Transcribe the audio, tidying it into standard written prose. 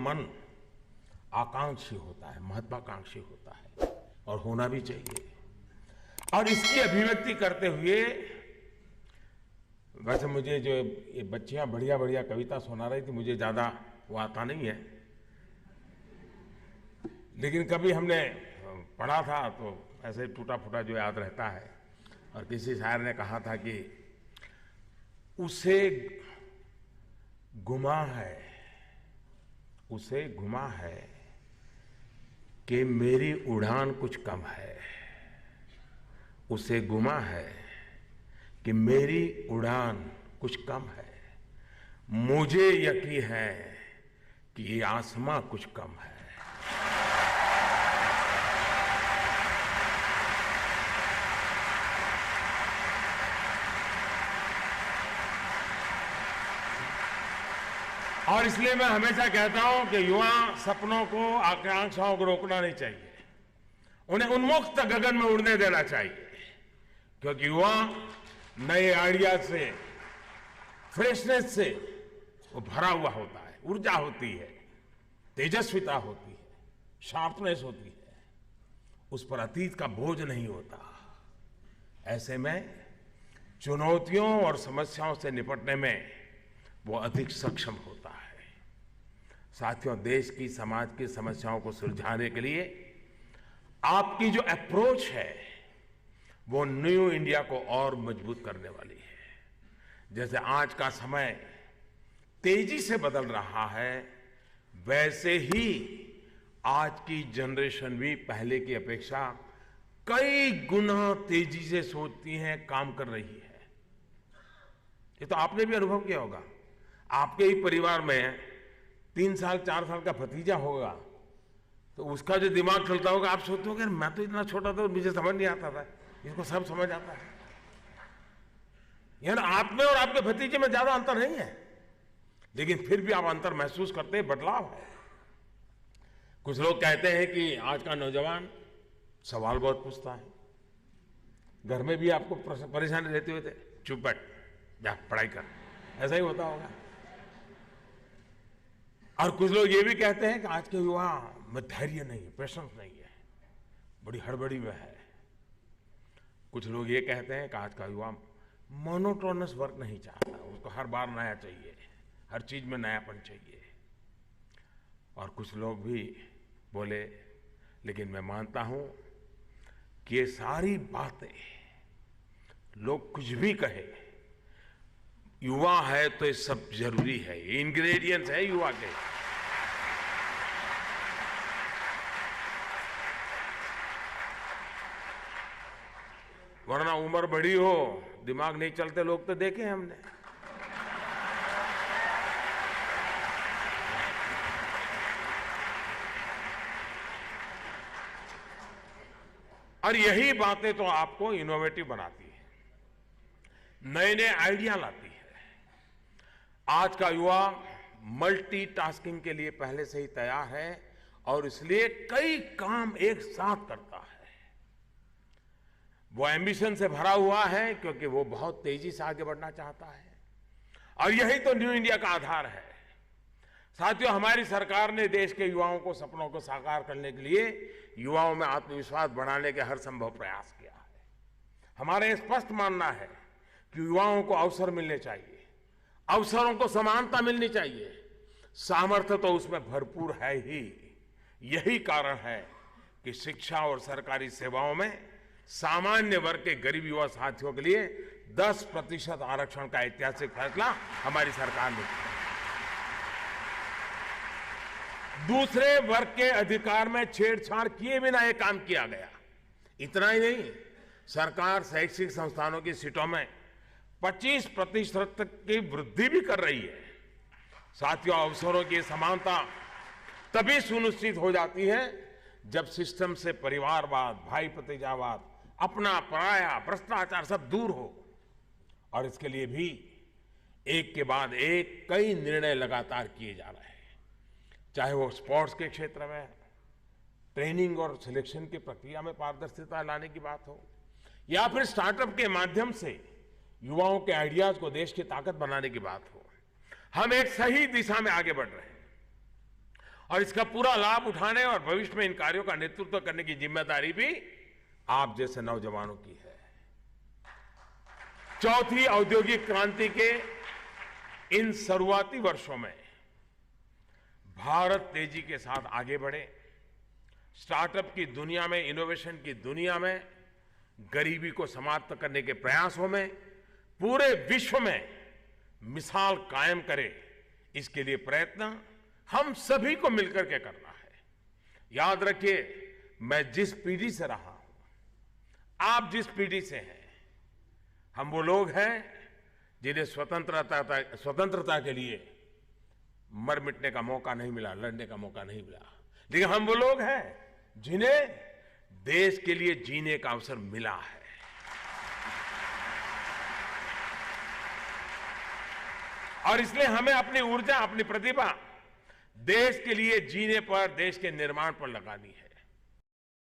मन आकांक्षी होता है, महत्वाकांक्षी होता है और होना भी चाहिए। और इसकी अभिव्यक्ति करते हुए, वैसे मुझे जो ये बच्चियां बढ़िया बढ़िया कविता सुना रही थी, मुझे ज्यादा वो आता नहीं है, लेकिन कभी हमने पढ़ा था तो ऐसे टूटा फूटा जो याद रहता है। और किसी शायर ने कहा था कि उसे गुमा है, उसे गुमा है कि मेरी उड़ान कुछ कम है, उसे गुमा है कि मेरी उड़ान कुछ कम है, मुझे यकीन है कि ये आसमां कुछ कम है। और इसलिए मैं हमेशा कहता हूं कि युवा सपनों को, आकांक्षाओं को रोकना नहीं चाहिए, उन्हें उन्मुक्त गगन में उड़ने देना चाहिए, क्योंकि युवा नए आइडिया से, फ्रेशनेस से वो भरा हुआ होता है, ऊर्जा होती है, तेजस्विता होती है, शार्पनेस होती है, उस पर अतीत का बोझ नहीं होता। ऐसे में चुनौतियों और समस्याओं से निपटने में वो अधिक सक्षम होता है। साथियों, देश की, समाज की समस्याओं को सुलझाने के लिए आपकी जो अप्रोच है वो न्यू इंडिया को और मजबूत करने वाली है। जैसे आज का समय तेजी से बदल रहा है, वैसे ही आज की जनरेशन भी पहले की अपेक्षा कई गुना तेजी से सोचती है, काम कर रही है। ये तो आपने भी अनुभव किया होगा। आपके ही परिवार में 3 साल 4 साल का भतीजा होगा तो उसका जो दिमाग चलता होगा, आप सोचते हो कि मैं तो इतना छोटा था, मुझे समझ नहीं आता था, इसको सब समझ आता है। यानी आप में और आपके भतीजे में ज्यादा अंतर नहीं है, लेकिन फिर भी आप अंतर महसूस करते हैं, बदलाव है। कुछ लोग कहते हैं कि आज का नौजवान सवाल बहुत पूछता है। घर में भी आपको परेशानी रहती हुई थे, चुप बैठ, जा पढ़ाई कर, ऐसा ही होता होगा। और कुछ लोग ये भी कहते हैं कि आज के युवा में धैर्य नहीं है, पेशेंस नहीं है, बड़ी हड़बड़ी में है। कुछ लोग ये कहते हैं कि आज का युवा मोनोटोनस वर्क नहीं चाहता, उसको हर बार नया चाहिए, हर चीज में नयापन चाहिए। और कुछ लोग भी बोले, लेकिन मैं मानता हूं कि ये सारी बातें, लोग कुछ भी कहे, युवा है तो ये सब जरूरी है, ये इंग्रेडिएंट्स है युवा के। वरना उम्र बड़ी हो, दिमाग नहीं चलते लोग तो देखे हमने। और यही बातें तो आपको इनोवेटिव बनाती है, नए नए आइडिया लाती है। आज का युवा मल्टीटास्किंग के लिए पहले से ही तैयार है और इसलिए कई काम एक साथ करता है। वो एम्बिशन से भरा हुआ है क्योंकि वो बहुत तेजी से आगे बढ़ना चाहता है, और यही तो न्यू इंडिया का आधार है। साथियों, हमारी सरकार ने देश के युवाओं को सपनों को साकार करने के लिए युवाओं में आत्मविश्वास बढ़ाने के हर संभव प्रयास किया है। हमारा यह स्पष्ट मानना है कि युवाओं को अवसर मिलने चाहिए, अवसरों को समानता मिलनी चाहिए, सामर्थ्य तो उसमें भरपूर है ही। यही कारण है कि शिक्षा और सरकारी सेवाओं में सामान्य वर्ग के गरीब युवा साथियों के लिए 10% आरक्षण का ऐतिहासिक फैसला हमारी सरकार ने किया। दूसरे वर्ग के अधिकार में छेड़छाड़ किए बिना यह काम किया गया। इतना ही नहीं, सरकार शैक्षिक संस्थानों की सीटों में 25% तक की वृद्धि भी कर रही है। साथियों, अवसरों की समानता तभी सुनिश्चित हो जाती है जब सिस्टम से परिवारवाद, भाई भतीजावाद, अपना पराया, भ्रष्टाचार सब दूर हो। और इसके लिए भी एक के बाद एक कई निर्णय लगातार किए जा रहे हैं, चाहे वो स्पोर्ट्स के क्षेत्र में ट्रेनिंग और सिलेक्शन की प्रक्रिया में पारदर्शिता लाने की बात हो, या फिर स्टार्टअप के माध्यम से युवाओं के आइडियाज को देश की ताकत बनाने की बात हो। हम एक सही दिशा में आगे बढ़ रहे हैं और इसका पूरा लाभ उठाने और भविष्य में इन कार्यों का नेतृत्व करने की जिम्मेदारी भी आप जैसे नौजवानों की है। चौथी औद्योगिक क्रांति के इन शुरुआती वर्षों में भारत तेजी के साथ आगे बढ़े, स्टार्टअप की दुनिया में, इनोवेशन की दुनिया में, गरीबी को समाप्त करने के प्रयासों में पूरे विश्व में मिसाल कायम करे, इसके लिए प्रयत्न हम सभी को मिलकर के करना है। याद रखिए, मैं जिस पीढ़ी से रहा हूं, आप जिस पीढ़ी से हैं, हम वो लोग हैं जिन्हें स्वतंत्रता के लिए मर मिटने का मौका नहीं मिला, लड़ने का मौका नहीं मिला, लेकिन हम वो लोग हैं जिन्हें देश के लिए जीने का अवसर मिला है। और इसलिए हमें अपनी ऊर्जा, अपनी प्रतिभा देश के लिए जीने पर, देश के निर्माण पर लगानी है।